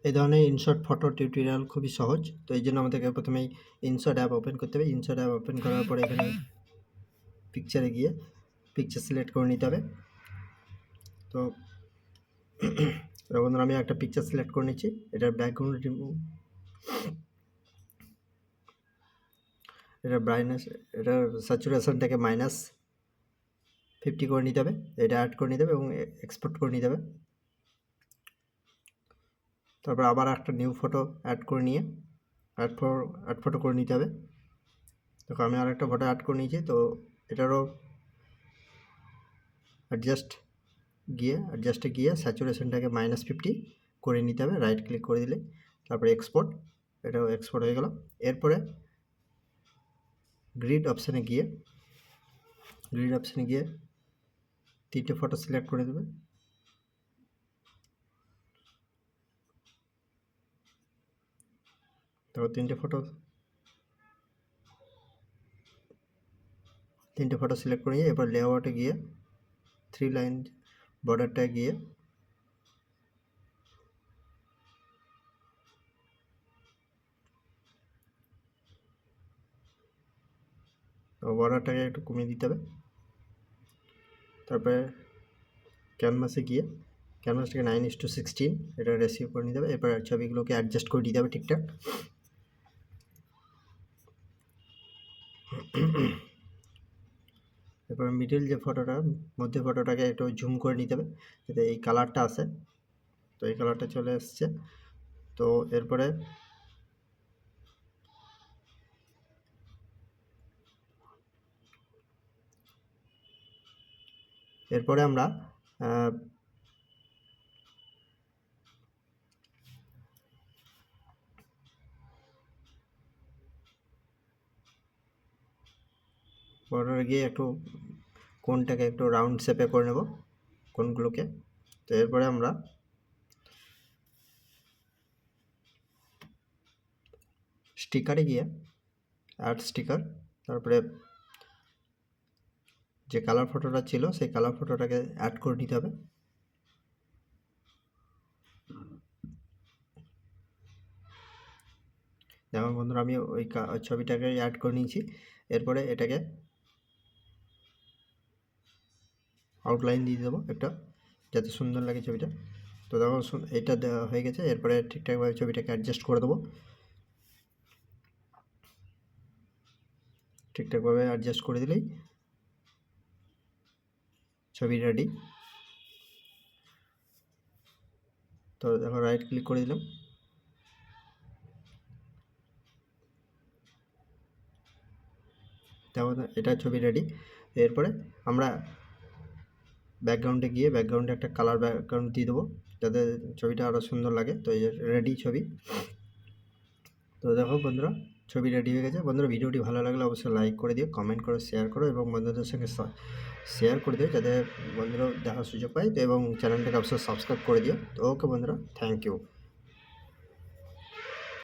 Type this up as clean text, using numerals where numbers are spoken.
এই ধরনের InShot photo tutorial খুবই সহজ। তো এই জন্য আমাদেরকে প্রথমেই ইনশট অ্যাপ ওপেন করতে হবে। ইনশট অ্যাপ ওপেন করার পরে এখানে পিকচারে গিয়ে পিকচার সিলেক্ট করে নিতে হবে। তো বন্ধুরা আমি একটা পিকচার সিলেক্ট করে নিচ্ছি। এটার ব্যাকগ্রাউন্ড রিমুভ, এটার ব্রাইটনেস, এটার স্যাচুরেশনটাকে -50 করে নিতে হবে। এটা অ্যাড করে নিতে হবে এবং এক্সপোর্ট করে নিতে হবে। তারপর আবার একটা নিউ ফটো অ্যাড করে নিয়ে অ্যাড ফটো করে নিতে হবে। দেখো আমি আরেকটা ফটো অ্যাড করে নিয়েছি। তো এটারও অ্যাডজাস্টে গিয়ে স্যাচুরেশনটাকে -50 করে নিতে হবে। রাইট ক্লিক করে দিলে তারপরে এক্সপোর্ট, এটাও এক্সপোর্ট হয়ে গেল। এরপরে গ্রিড অপশানে গিয়ে 3টে ফটো সিলেক্ট করে দেবে। তারপর 3টে ফটো সিলেক্ট করে নিয়ে এরপর লেআউটে গিয়ে 3 লাইন বর্ডারটায় গিয়ে বর্ডারটাকে একটু কমিয়ে দিতে হবে। তারপরে ক্যানভাসটাকে 9:16 এটা রেসিও করে নিতে হবে। এরপর ছবিগুলোকে অ্যাডজাস্ট করে দিতে হবে ঠিকঠাক। এরপর মিডল যে মধ্যে ফটোটাকে একটু জুম করে নিতে হবে যাতে এই কালারটা আসে। তো এই কালারটা চলে এসছে। তো এরপরে আমরা বর্ডারে গিয়ে একটু কোনটাকে একটু রাউন্ড শেপে করে নেব কোনগুলোকে। তো এরপরে আমরা স্টিকারে গিয়ে অ্যাড স্টিকার, তারপরে যে কালার ফটোটা ছিল সেই কালার ফটোটাকে অ্যাড করে নিতে হবে। যেমন বন্ধুরা আমি ওই ছবিটাকে অ্যাড করে নিয়েছি। এরপরে এটাকে আউটলাইন দিয়ে দেবো একটা, যাতে সুন্দর লাগে ছবিটা। তো দেখো এটা দেওয়া হয়ে গেছে। এরপরে ঠিকঠাকভাবে ছবিটাকে অ্যাডজাস্ট করে দেবো। ঠিকঠাকভাবে অ্যাডজাস্ট করে দিলেই ছবি রেডি। তো দেখো রাইট ক্লিক করে দিলাম। দেখো এটা ছবি রেডি। এরপরে আমরা ব্যাকগ্রাউন্ডে একটা কালার ব্যাকগ্রাউন্ড দিয়ে দেবো যাতে ছবিটা আরও সুন্দর লাগে। তো এই রেডি ছবি। তো দেখো বন্ধুরা ছবি রেডি হয়ে গেছে। বন্ধুরা ভিডিওটি ভালো লাগলে অবশ্যই লাইক করে দিও, কমেন্ট করো, শেয়ার করো এবং বন্ধুদের সঙ্গে শেয়ার করে দিও যাতে বন্ধুরাও দেখার সুযোগ পায়। তো এবং চ্যানেলটাকে অবশ্যই সাবস্ক্রাইব করে দিও। তো ওকে বন্ধুরা, থ্যাংক ইউ।